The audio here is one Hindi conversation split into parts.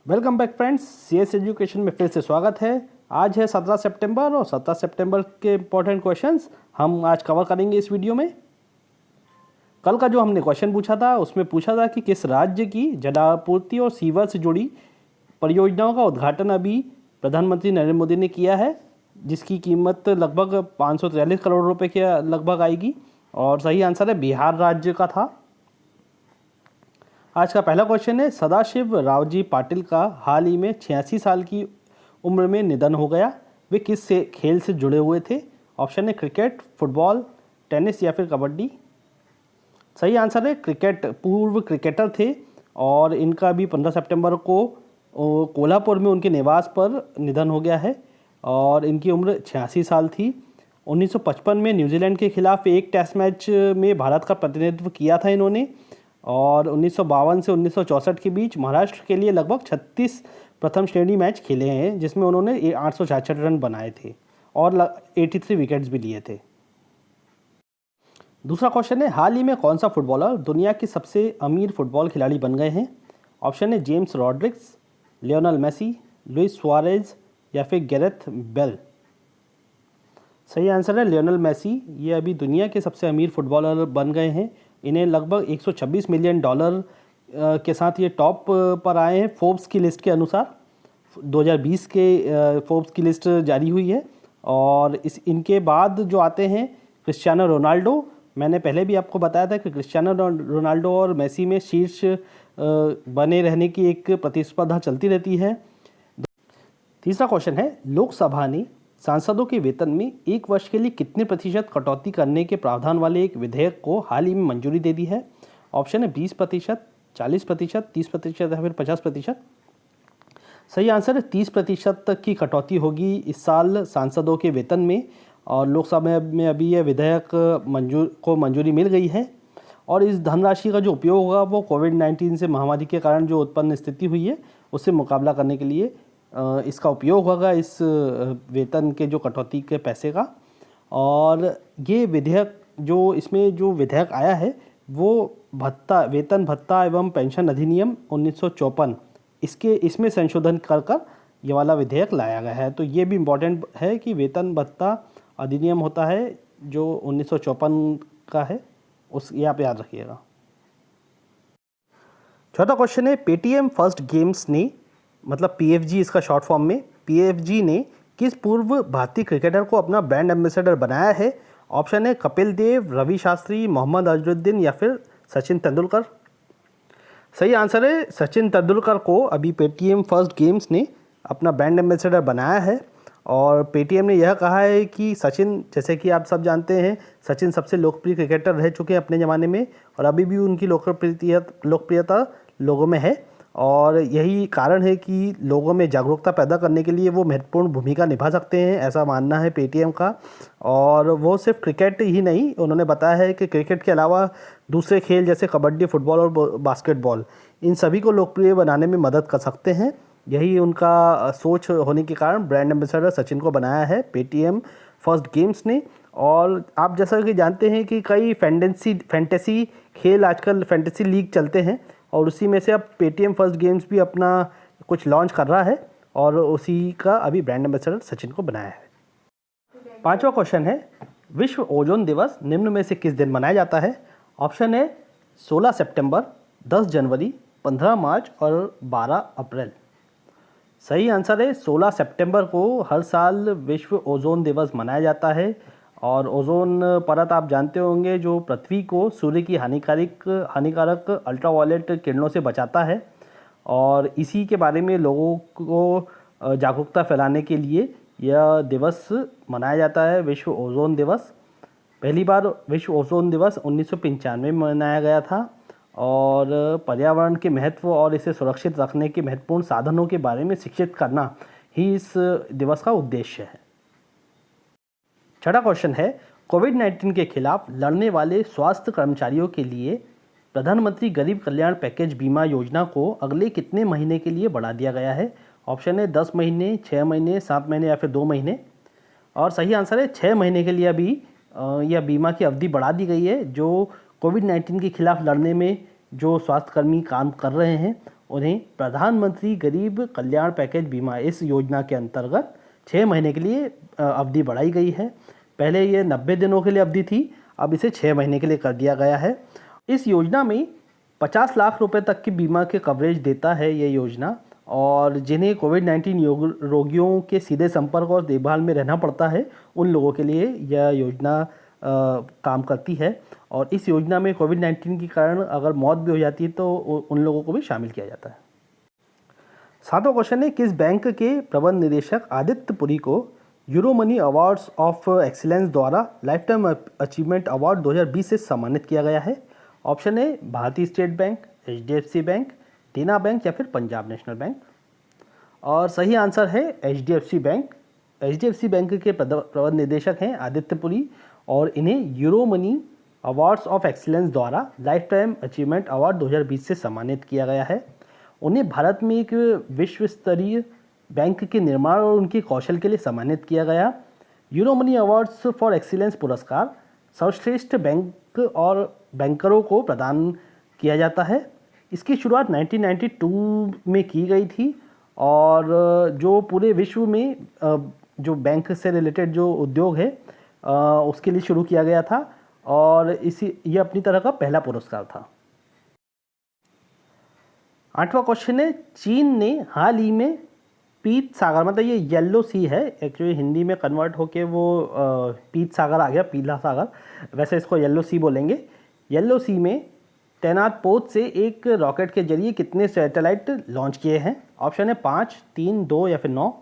Welcome back friends, CS education में फिर से स्वागत है। आज है 17 सितंबर और 17 सितंबर के इम्पोर्टेंट क्वेश्चंस हम आज कवर करेंगे इस वीडियो में। कल का जो हमने क्वेश्चन पूछा था उसमें पूछा था कि किस राज्य की जलापूर्ति और सीवर से जुड़ी परियोजनाओं का उद्घाटन अभी प्रधानमंत्री नरेंद्र मोदी ने किया है, जिसकी कीमत लगभग 543 करोड़ रुपये के लगभग आएगी। और सही आंसर है बिहार राज्य का था। आज का पहला क्वेश्चन है, सदाशिव रावजी पाटिल का हाल ही में 86 साल की उम्र में निधन हो गया। वे किस से खेल से जुड़े हुए थे? ऑप्शन है क्रिकेट, फुटबॉल, टेनिस या फिर कबड्डी। सही आंसर है क्रिकेट। पूर्व क्रिकेटर थे और इनका भी 15 सितंबर को कोल्हापुर में उनके निवास पर निधन हो गया है और इनकी उम्र 86 साल थी। 1955 में न्यूजीलैंड के खिलाफ एक टेस्ट मैच में भारत का प्रतिनिधित्व किया था इन्होंने और 1952 से 1964 के बीच महाराष्ट्र के लिए लगभग 36 प्रथम श्रेणी मैच खेले हैं, जिसमें उन्होंने 866 रन बनाए थे और 83 विकेट्स भी लिए थे। दूसरा क्वेश्चन है, हाल ही में कौन सा फुटबॉलर दुनिया के सबसे अमीर फुटबॉल खिलाड़ी बन गए हैं? ऑप्शन है James Rodriguez, Lionel Messi, Luis Suarez या फिर गैरेथ बेल। सही आंसर है लियोनेल मेसी। ये अभी दुनिया के सबसे अमीर फुटबॉलर बन गए हैं। इन्हें लगभग $126 मिलियन के साथ ये टॉप पर आए हैं फोर्ब्स की लिस्ट के अनुसार। 2020 के फोर्ब्स की लिस्ट जारी हुई है। और इनके बाद जो आते हैं क्रिस्टियानो रोनाल्डो। मैंने पहले भी आपको बताया था कि क्रिस्टियानो रोनाल्डो और मेसी में शीर्ष बने रहने की एक प्रतिस्पर्धा चलती रहती है। तीसरा क्वेश्चन है, लोकसभा ने सांसदों के वेतन में 1 वर्ष के लिए कितने प्रतिशत कटौती करने के प्रावधान वाले एक विधेयक को हाल ही में मंजूरी दे दी है? ऑप्शन है 20%, 40%, 30% या फिर 50%। सही आंसर है 30% तक की कटौती होगी इस साल सांसदों के वेतन में। और लोकसभा में अभी यह विधेयक मंजूरी मिल गई है और इस धनराशि का जो उपयोग होगा वो कोविड-19 से महामारी के कारण जो उत्पन्न स्थिति हुई है उससे मुकाबला करने के लिए इसका उपयोग होगा, इस वेतन के जो कटौती के पैसे का। और ये विधेयक इसमें जो विधेयक आया है वो वेतन भत्ता एवं पेंशन अधिनियम 1954 इसमें संशोधन कर ये वाला विधेयक लाया गया है। तो ये भी इम्पोर्टेंट है कि वेतन भत्ता अधिनियम होता है जो 1954 का है, ये आप याद रखिएगा। चौथा क्वेश्चन है, पेटीएम फर्स्ट गेम्स ने मतलब पीएफजी इसका शॉर्ट फॉर्म में, पीएफजी ने किस पूर्व भारतीय क्रिकेटर को अपना ब्रांड एम्बेसडर बनाया है? ऑप्शन है कपिल देव, रवि शास्त्री, मोहम्मद अजहरुद्दीन या फिर सचिन तेंदुलकर। सही आंसर है सचिन तेंदुलकर को अभी पेटीएम फर्स्ट गेम्स ने अपना ब्रांड एम्बेसडर बनाया है। और पेटीएम ने यह कहा है कि सचिन, जैसे कि आप सब जानते हैं, सचिन सबसे लोकप्रिय क्रिकेटर रह चुके हैं अपने ज़माने में और अभी भी उनकी लोकप्रियता लोगों में है। और यही कारण है कि लोगों में जागरूकता पैदा करने के लिए वो महत्वपूर्ण भूमिका निभा सकते हैं, ऐसा मानना है पेटीएम का। और वो सिर्फ क्रिकेट ही नहीं, उन्होंने बताया है कि क्रिकेट के अलावा दूसरे खेल जैसे कबड्डी, फुटबॉल और बास्केटबॉल, इन सभी को लोकप्रिय बनाने में मदद कर सकते हैं। यही उनका सोच होने के कारण ब्रांड एम्बेसडर सचिन को बनाया है पेटीएम फर्स्ट गेम्स ने। और आप जैसा कि जानते हैं कि कई फैंटेसी खेल आजकल फैंटेसी लीग चलते हैं और उसी में से अब पेटीएम फर्स्ट गेम्स भी अपना कुछ लॉन्च कर रहा है और उसी का अभी ब्रांड एम्बेसडर सचिन को बनाया है। पांचवा क्वेश्चन है, विश्व ओजोन दिवस निम्न में से किस दिन मनाया जाता है? ऑप्शन है 16 सितंबर, 10 जनवरी, 15 मार्च और 12 अप्रैल। सही आंसर है 16 सितंबर को हर साल विश्व ओजोन दिवस मनाया जाता है। और ओजोन परत आप जानते होंगे जो पृथ्वी को सूर्य की हानिकारक अल्ट्रावायलेट किरणों से बचाता है और इसी के बारे में लोगों को जागरूकता फैलाने के लिए यह दिवस मनाया जाता है, विश्व ओजोन दिवस। पहली बार विश्व ओजोन दिवस 1995 में मनाया गया था और पर्यावरण के महत्व और इसे सुरक्षित रखने के महत्वपूर्ण साधनों के बारे में शिक्षित करना ही इस दिवस का उद्देश्य है। छठा क्वेश्चन है, कोविड-19 के खिलाफ लड़ने वाले स्वास्थ्य कर्मचारियों के लिए प्रधानमंत्री गरीब कल्याण पैकेज बीमा योजना को अगले कितने महीने के लिए बढ़ा दिया गया है? ऑप्शन है 10 महीने, 6 महीने, 7 महीने या फिर 2 महीने। और सही आंसर है 6 महीने के लिए अभी यह बीमा की अवधि बढ़ा दी गई है। जो कोविड-19 के खिलाफ लड़ने में जो स्वास्थ्यकर्मी काम कर रहे हैं उन्हें प्रधानमंत्री गरीब कल्याण पैकेज बीमा इस योजना के अंतर्गत 6 महीने के लिए अवधि बढ़ाई गई है। पहले ये 90 दिनों के लिए अवधि थी, अब इसे 6 महीने के लिए कर दिया गया है। इस योजना में 50 लाख रुपए तक की बीमा के कवरेज देता है ये योजना, और जिन्हें कोविड-19 रोगियों के सीधे संपर्क और देखभाल में रहना पड़ता है उन लोगों के लिए यह योजना काम करती है। और इस योजना में कोविड-19 के कारण अगर मौत भी हो जाती है तो उन लोगों को भी शामिल किया जाता है। 7वां क्वेश्चन है, किस बैंक के प्रबंध निदेशक आदित्य पुरी को यूरोमनी अवार्ड्स ऑफ एक्सीलेंस द्वारा लाइफ टाइम अचीवमेंट अवार्ड 2020 से सम्मानित किया गया है? ऑप्शन है भारतीय स्टेट बैंक, HDFC बैंक, देना बैंक या फिर पंजाब नेशनल बैंक। और सही आंसर है HDFC बैंक। HDFC बैंक के प्रबंध निदेशक हैं आदित्य पुरी, और इन्हें यूरोमनी अवार्ड्स ऑफ एक्सीलेंस द्वारा लाइफ टाइम अचीवमेंट अवार्ड 2020 से सम्मानित किया गया है। उन्हें भारत में एक विश्व स्तरीय बैंक के निर्माण और उनके कौशल के लिए सम्मानित किया गया। यूरोमनी अवार्ड्स फॉर एक्सीलेंस पुरस्कार सर्वश्रेष्ठ बैंक और बैंकरों को प्रदान किया जाता है। इसकी शुरुआत 1992 में की गई थी, और जो पूरे विश्व में जो बैंक से रिलेटेड जो उद्योग है उसके लिए शुरू किया गया था, और ये अपनी तरह का पहला पुरस्कार था। 8वां क्वेश्चन है, चीन ने हाल ही में पीत सागर, मतलब ये येलो सी है, एक्चुअली हिंदी में कन्वर्ट होके वो पीत सागर आ गया, पीला सागर, वैसे इसको येलो सी बोलेंगे। येलो सी में तैनात पोत से एक रॉकेट के जरिए कितने सैटेलाइट लॉन्च किए हैं? ऑप्शन है 5, 3, 2 या फिर 9।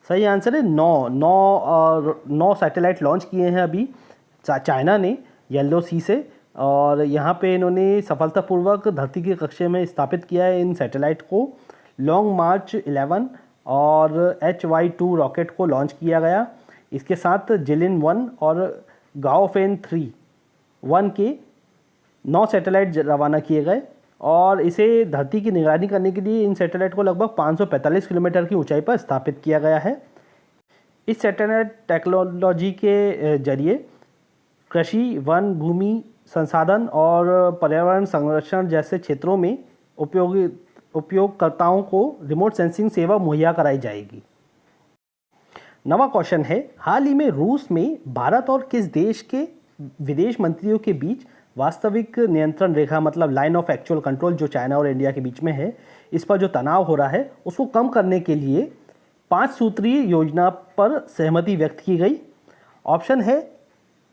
सही आंसर है 9 सैटेलाइट लॉन्च किए हैं अभी चाइना ने येलो सी से, और यहाँ पे इन्होंने सफलतापूर्वक धरती के कक्षे में स्थापित किया है इन सैटेलाइट को। लॉन्ग मार्च 11 और HY2 रॉकेट को लॉन्च किया गया। इसके साथ जिलिन 1 और गाओफेन 3-1 के 9 सैटेलाइट रवाना किए गए, और इसे धरती की निगरानी करने के लिए इन सैटेलाइट को लगभग 545 किलोमीटर की ऊंचाई पर स्थापित किया गया है। इस सैटेलाइट टेक्नोलॉजी के जरिए कृषि, वन, भूमि संसाधन और पर्यावरण संरक्षण जैसे क्षेत्रों में उपयोगकर्ताओं को रिमोट सेंसिंग सेवा मुहैया कराई जाएगी। 9वां क्वेश्चन है, हाल ही में रूस में भारत और किस देश के विदेश मंत्रियों के बीच वास्तविक नियंत्रण रेखा, मतलब लाइन ऑफ एक्चुअल कंट्रोल, जो चाइना और इंडिया के बीच में है, इस पर जो तनाव हो रहा है उसको कम करने के लिए 5 सूत्रीय योजना पर सहमति व्यक्त की गई? ऑप्शन है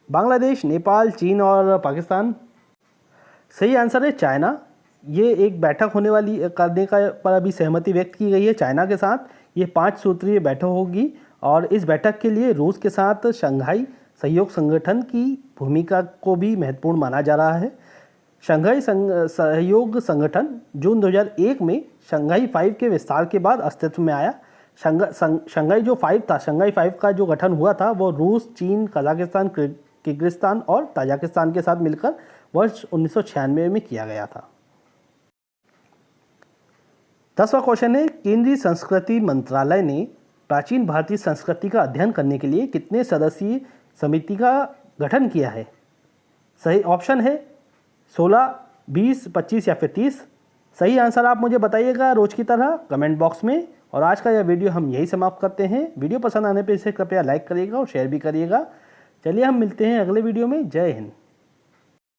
बांग्लादेश, नेपाल, चीन और पाकिस्तान। सही आंसर है चाइना। ये एक बैठक होने वाली करने का पर अभी सहमति व्यक्त की गई है चाइना के साथ। ये 5 सूत्रीय बैठक होगी, और इस बैठक के लिए रूस के साथ शंघाई सहयोग संगठन की भूमिका को भी महत्वपूर्ण माना जा रहा है। शंघाई सहयोग संगठन जून 2001 में शंघाई 5 के विस्तार के बाद अस्तित्व में आया। शंघाई जो 5 था, शंघाई 5 का जो गठन हुआ था वो रूस, चीन, कजाकिस्तान, किर्गिस्तान और ताजिकिस्तान के साथ मिलकर वर्ष 1996 में किया गया था। 10वां क्वेश्चन है, केंद्रीय संस्कृति मंत्रालय ने प्राचीन भारतीय संस्कृति का अध्ययन करने के लिए कितने सदस्यीय समिति का गठन किया है? सही ऑप्शन है 16, 20, 25 या फिर 30। सही आंसर आप मुझे बताइएगा रोज की तरह कमेंट बॉक्स में। और आज का यह वीडियो हम यही समाप्त करते हैं। वीडियो पसंद आने पर इसे कृपया लाइक करिएगा और शेयर भी करिएगा। चलिए हम मिलते हैं अगले वीडियो में। जय हिंद।